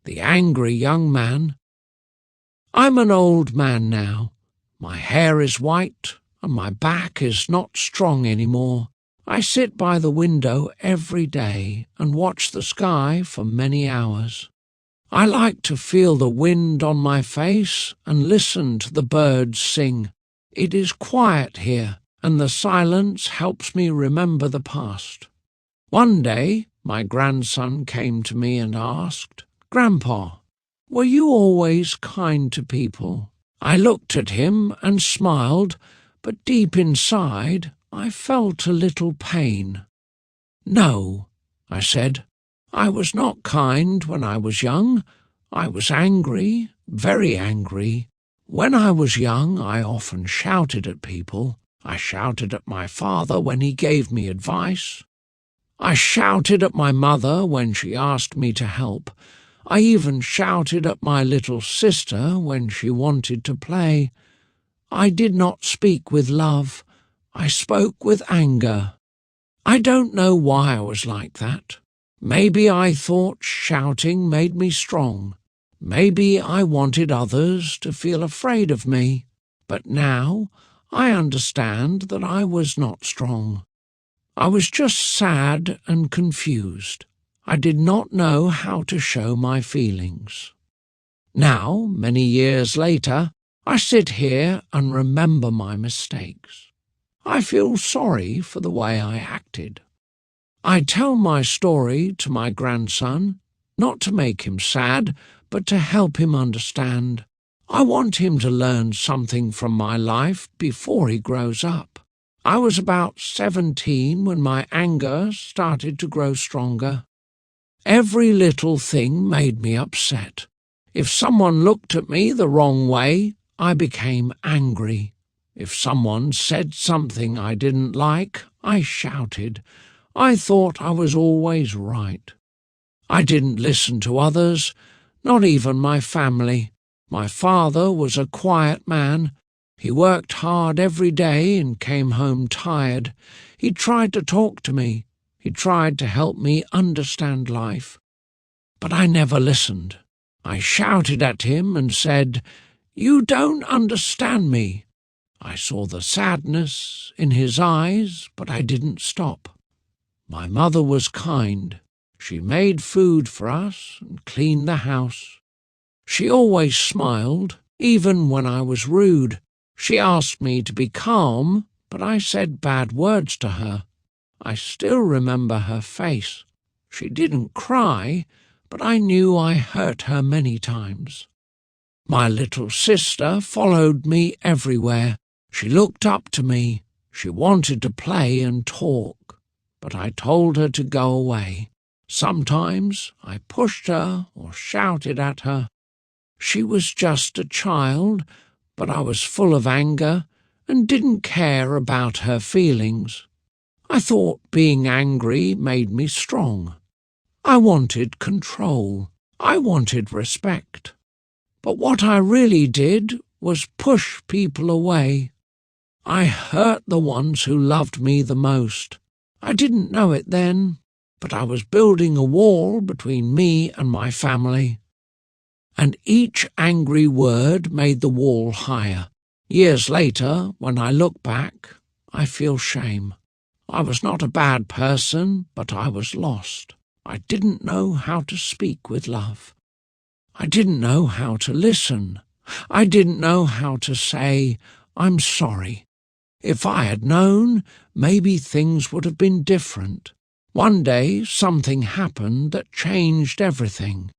The angry young man. I'm an old man now. My hair is white and my back is not strong anymore. I sit by the window every day and watch the sky for many hours. I like to feel the wind on my face and listen to the birds sing. It is quiet here, and the silence helps me remember the past. One day, my grandson came to me and asked, "Grandpa, were you always kind to people?" I looked at him and smiled, but deep inside I felt a little pain. "No," I said, "I was not kind when I was young. I was angry, very angry. When I was young, I often shouted at people. I shouted at my father when he gave me advice. I shouted at my mother when she asked me to help. I even shouted at my little sister when she wanted to play. I did not speak with love. I spoke with anger. I don't know why I was like that. Maybe I thought shouting made me strong. Maybe I wanted others to feel afraid of me. But now I understand that I was not strong. I was just sad and confused. I did not know how to show my feelings. Now, many years later, I sit here and remember my mistakes. I feel sorry for the way I acted. I tell my story to my grandson, not to make him sad, but to help him understand. I want him to learn something from my life before he grows up. I was about 17 when my anger started to grow stronger. Every little thing made me upset. If someone looked at me the wrong way, I became angry. If someone said something I didn't like, I shouted. I thought I was always right. I didn't listen to others, not even my family. My father was a quiet man. He worked hard every day and came home tired. He tried to talk to me. He tried to help me understand life. But I never listened. I shouted at him and said, "You don't understand me." I saw the sadness in his eyes, but I didn't stop. My mother was kind. She made food for us and cleaned the house. She always smiled, even when I was rude. She asked me to be calm, but I said bad words to her. I still remember her face. She didn't cry, but I knew I hurt her many times. My little sister followed me everywhere. She looked up to me. She wanted to play and talk, but I told her to go away. Sometimes I pushed her or shouted at her. She was just a child, but I was full of anger and didn't care about her feelings. I thought being angry made me strong. I wanted control. I wanted respect. But what I really did was push people away. I hurt the ones who loved me the most. I didn't know it then, but I was building a wall between me and my family. And each angry word made the wall higher. Years later, when I look back, I feel shame. I was not a bad person, but I was lost. I didn't know how to speak with love. I didn't know how to listen. I didn't know how to say, "I'm sorry." If I had known, maybe things would have been different. One day something happened that changed everything.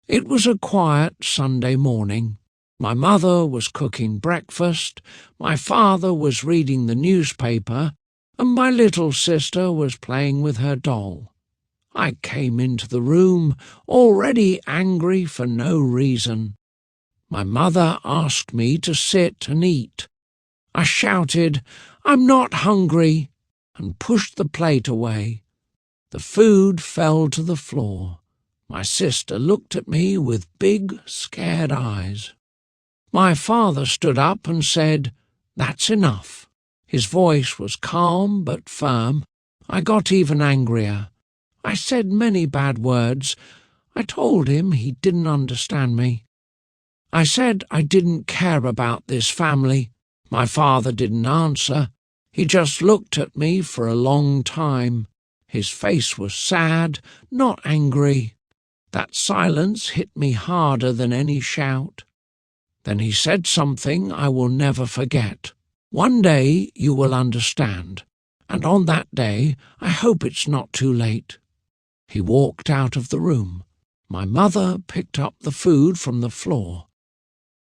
It was a quiet Sunday morning. My mother was cooking breakfast, my father was reading the newspaper, and my little sister was playing with her doll. I came into the room, already angry for no reason. My mother asked me to sit and eat. I shouted, "I'm not hungry," and pushed the plate away. The food fell to the floor. My sister looked at me with big, scared eyes. My father stood up and said, "That's enough." His voice was calm but firm. I got even angrier. I said many bad words. I told him he didn't understand me. I said I didn't care about this family. My father didn't answer. He just looked at me for a long time. His face was sad, not angry. That silence hit me harder than any shout. Then he said something I will never forget. One day you will understand, and on that day I hope it's not too late. He walked out of the room. My mother picked up the food from the floor.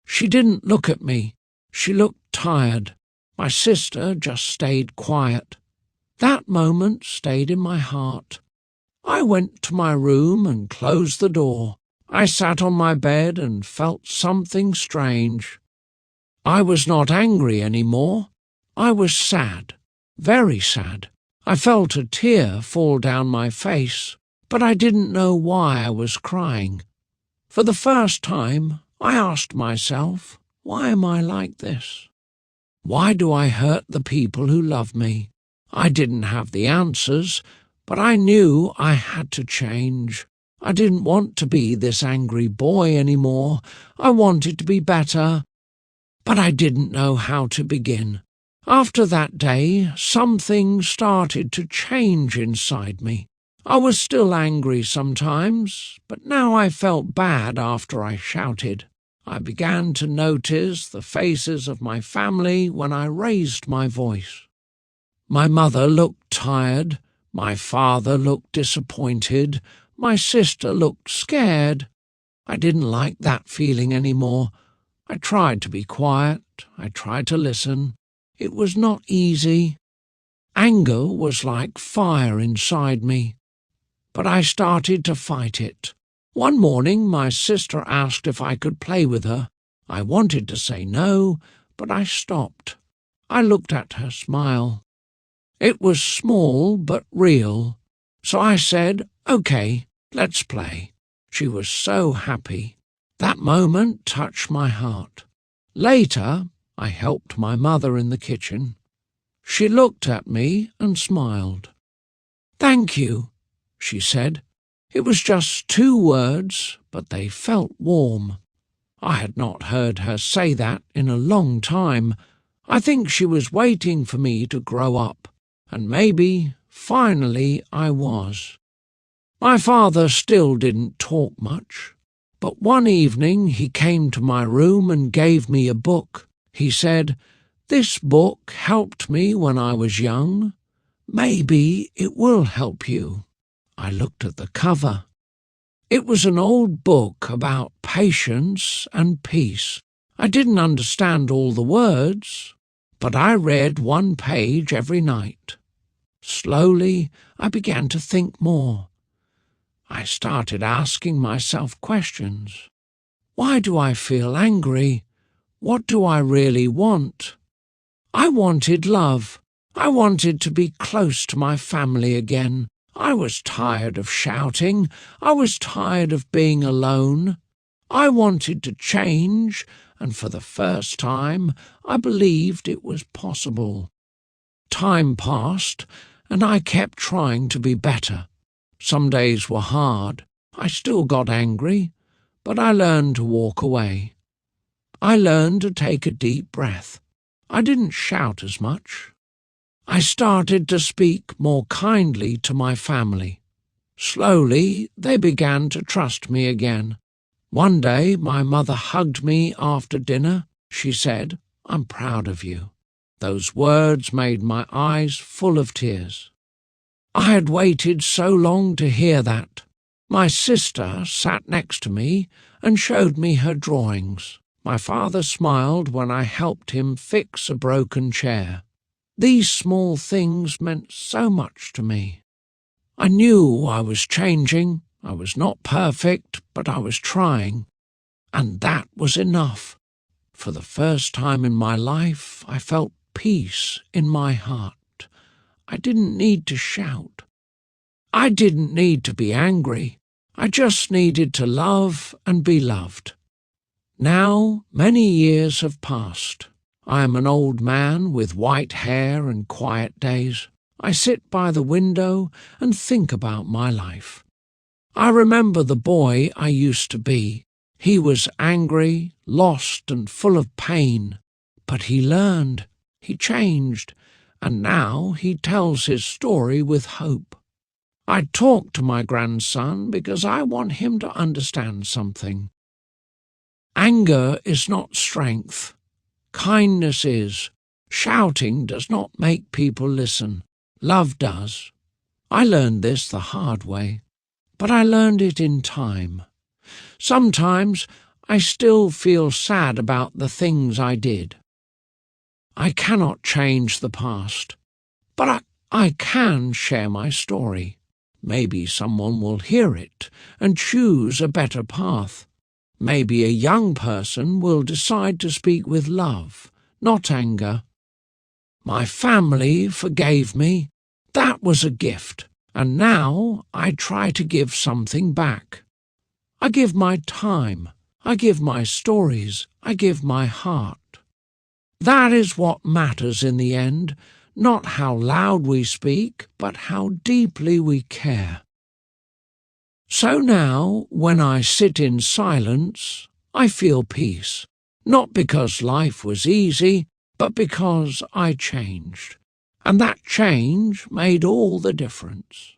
She didn't look at me. She looked tired. My sister just stayed quiet. That moment stayed in my heart. I went to my room and closed the door. I sat on my bed and felt something strange. I was not angry anymore. I was sad, very sad. I felt a tear fall down my face, but I didn't know why I was crying. For the first time, I asked myself, why am I like this? Why do I hurt the people who love me? I didn't have the answers, but I knew I had to change. I didn't want to be this angry boy anymore. I wanted to be better, but I didn't know how to begin. After that day, something started to change inside me. I was still angry sometimes, but now I felt bad after I shouted. I began to notice the faces of my family when I raised my voice. My mother looked tired. My father looked disappointed. My sister looked scared. I didn't like that feeling anymore. I tried to be quiet. I tried to listen. It was not easy. Anger was like fire inside me, but I started to fight it. One morning my sister asked if I could play with her. I wanted to say no, but I stopped. I looked at her smile. It was small but real, so I said, "Okay, let's play." She was so happy. That moment touched my heart. Later, I helped my mother in the kitchen. She looked at me and smiled. "Thank you," she said. It was just 2 words, but they felt warm. I had not heard her say that in a long time. I think she was waiting for me to grow up, and maybe, finally, I was. My father still didn't talk much, but one evening he came to my room and gave me a book. He said, "This book helped me when I was young. Maybe it will help you." I looked at the cover. It was an old book about patience and peace. I didn't understand all the words, but I read 1 page every night. Slowly, I began to think more. I started asking myself questions. Why do I feel angry? What do I really want? I wanted love. I wanted to be close to my family again. I was tired of shouting. I was tired of being alone. I wanted to change, and for the first time, I believed it was possible. Time passed, and I kept trying to be better. Some days were hard. I still got angry, but I learned to walk away. I learned to take a deep breath. I didn't shout as much. I started to speak more kindly to my family. Slowly, they began to trust me again. One day, my mother hugged me after dinner. She said, "I'm proud of you." Those words made my eyes full of tears. I had waited so long to hear that. My sister sat next to me and showed me her drawings. My father smiled when I helped him fix a broken chair. These small things meant so much to me. I knew I was changing. I was not perfect, but I was trying. And that was enough. For the first time in my life, I felt peace in my heart. I didn't need to shout. I didn't need to be angry. I just needed to love and be loved. Now, many years have passed. I am an old man with white hair and quiet days. I sit by the window and think about my life. I remember the boy I used to be. He was angry, lost, and full of pain. But he learned, he changed, and now he tells his story with hope. I talk to my grandson because I want him to understand something. Anger is not strength. Kindness is. Shouting does not make people listen. Love does. I learned this the hard way, but I learned it in time. Sometimes I still feel sad about the things I did. I cannot change the past, but I can share my story. Maybe someone will hear it and choose a better path. Maybe a young person will decide to speak with love, not anger. My family forgave me. That was a gift, and now I try to give something back. I give my time, I give my stories, I give my heart. That is what matters in the end, not how loud we speak, but how deeply we care. So now, when I sit in silence, I feel peace, not because life was easy, but because I changed. And that change made all the difference.